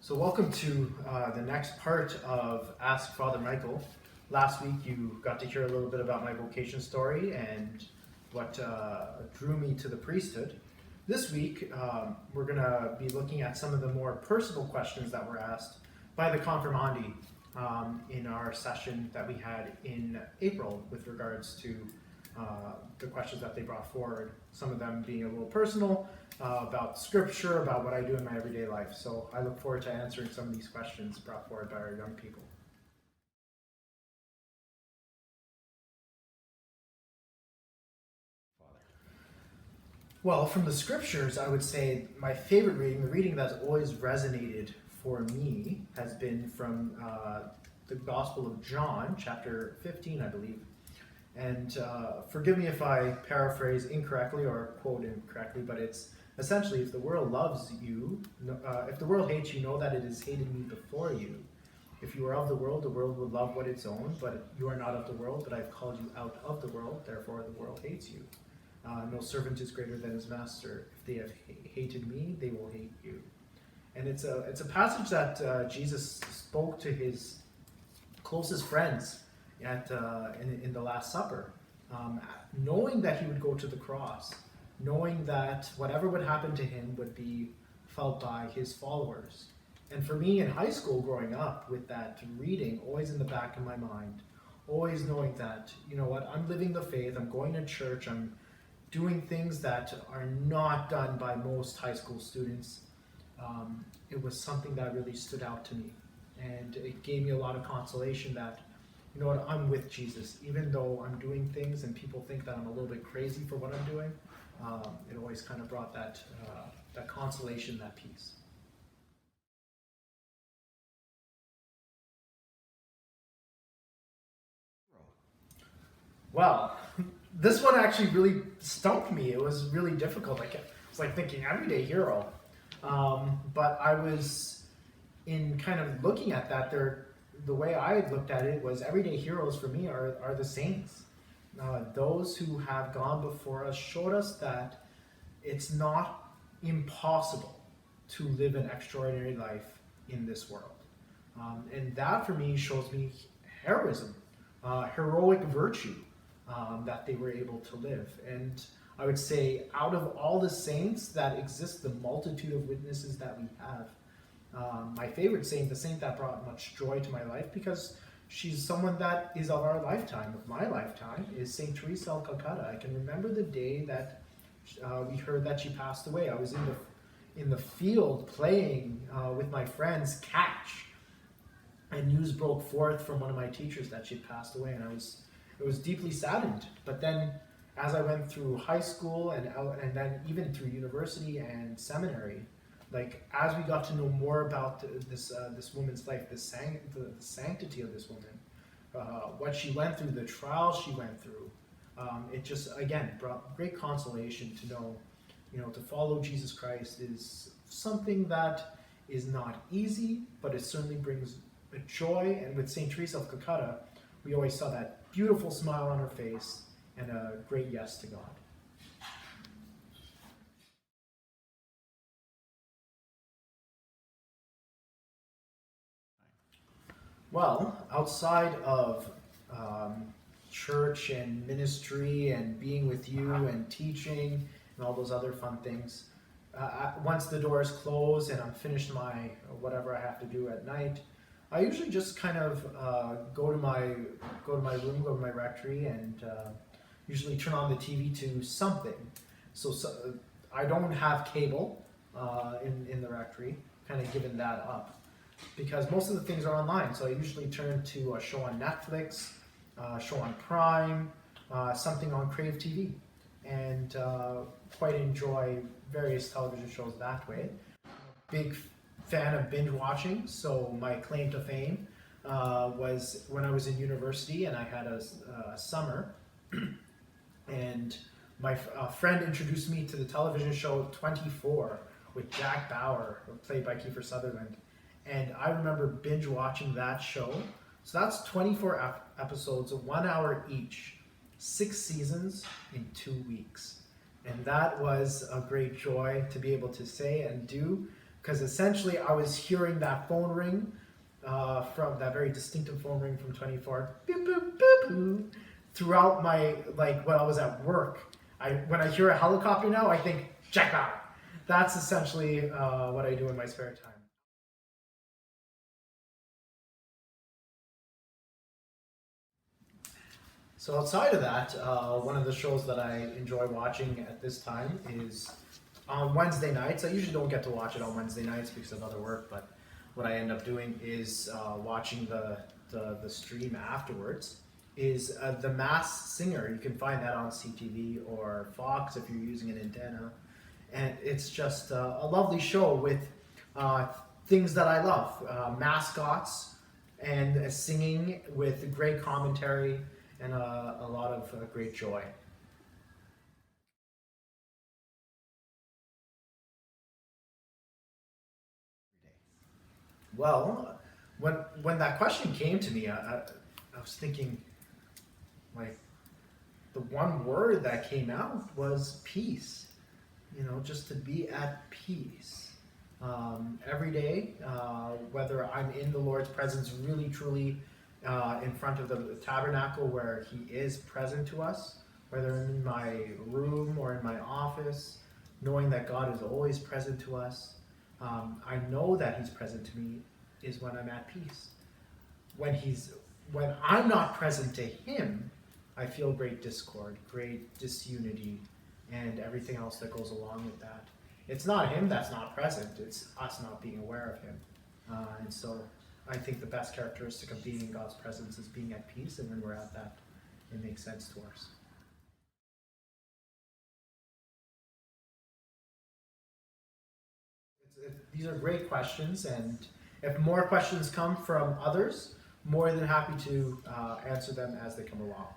So welcome to the next part of Ask Father Michael. Last week you got to hear a little bit about my vocation story and what drew me to the priesthood. This week we're going to be looking at some of the more personal questions that were asked by the confirmandi in our session that we had in April with regards to the questions that they brought forward. Some of them being a little personal, about scripture, about what I do in my everyday life. So I look forward to answering some of these questions brought forward by our young people. Well, from the scriptures, I would say my favorite reading, the reading that's always resonated for me, has been from the Gospel of John, chapter 15, I believe. And forgive me if I paraphrase incorrectly or quote incorrectly, but it's essentially, if the world loves you, if the world hates you, know that it has hated me before you. If you are of the world would love what its own, but you are not of the world, but I've called you out of the world, therefore the world hates you. No servant is greater than his master. If they have hated me, they will hate you. And it's a passage that Jesus spoke to his closest friends in the Last Supper, knowing that he would go to the cross, knowing that whatever would happen to him would be felt by his followers. And for me in high school growing up with that reading always in the back of my mind, always knowing that, you know what, I'm living the faith, I'm going to church, I'm doing things that are not done by most high school students, it was something that really stood out to me. And it gave me a lot of consolation that, you know what, I'm with Jesus. Even though I'm doing things and people think that I'm a little bit crazy for what I'm doing, it always kind of brought that consolation, that peace. Well, this one actually really stumped me. It was really difficult. I was like thinking everyday hero. But I was in kind of looking at that, the way I looked at it was everyday heroes for me are the saints. Those who have gone before us showed us that it's not impossible to live an extraordinary life in this world. And that for me shows me heroism, heroic virtue that they were able to live. And I would say out of all the saints that exist, the multitude of witnesses that we have, my favorite saint, the saint that brought much joy to my life, because she's someone that is of our lifetime, of my lifetime, is Saint Teresa of Calcutta. I can remember the day that we heard that she passed away. I was in the field playing with my friends catch, and news broke forth from one of my teachers that she'd passed away, and it was deeply saddened. But then, as I went through high school and then even through university and seminary, like as we got to know more about this woman's life, the sanctity of this woman, what she went through, the trials she went through, it just again brought great consolation to know, you know, to follow Jesus Christ is something that is not easy, but it certainly brings a joy. And with Saint Teresa of Calcutta, we always saw that beautiful smile on her face and a great yes to God. Well, outside of church and ministry and being with you and teaching and all those other fun things, once the doors close and I'm finished my whatever I have to do at night, I usually just kind of go to my room, go to my rectory, and usually turn on the TV to something. So I don't have cable in the rectory, kind of given that up, because most of the things are online. So I usually turn to a show on Netflix, a show on Prime, something on Crave TV, and quite enjoy various television shows that way. Big fan of binge watching, so my claim to fame was when I was in university and I had a summer, and my friend introduced me to the television show 24 with Jack Bauer, played by Kiefer Sutherland. And I remember binge watching that show. So that's 24 episodes, 1 hour each, 6 seasons in 2 weeks. And that was a great joy to be able to say and do, because essentially I was hearing that phone ring from that very distinctive phone ring from 24 boop, boop, boop, boop, throughout my, like when I was at work. When I hear a helicopter now, I think jackpot. That's essentially what I do in my spare time. So outside of that, one of the shows that I enjoy watching at this time is on Wednesday nights. I usually don't get to watch it on Wednesday nights because of other work, but what I end up doing is watching the stream afterwards. Is The Masked Singer. You can find that on CTV or Fox if you're using an antenna, and it's just a lovely show with things that I love: mascots and singing with great commentary and a lot of great joy. Well, when that question came to me, I was thinking, like, the one word that came out was peace. You know, just to be at peace. Every day, whether I'm in the Lord's presence, really truly in front of the tabernacle where He is present to us, whether I'm in my room or in my office, knowing that God is always present to us. I know that He's present to me is when I'm at peace. When I'm not present to Him, I feel great discord, great disunity, and everything else that goes along with that. It's not Him that's not present, it's us not being aware of Him. And so I think the best characteristic of being in God's presence is being at peace, and when we're at that, it makes sense to us. These are great questions, and if more questions come from others, more than happy to answer them as they come along.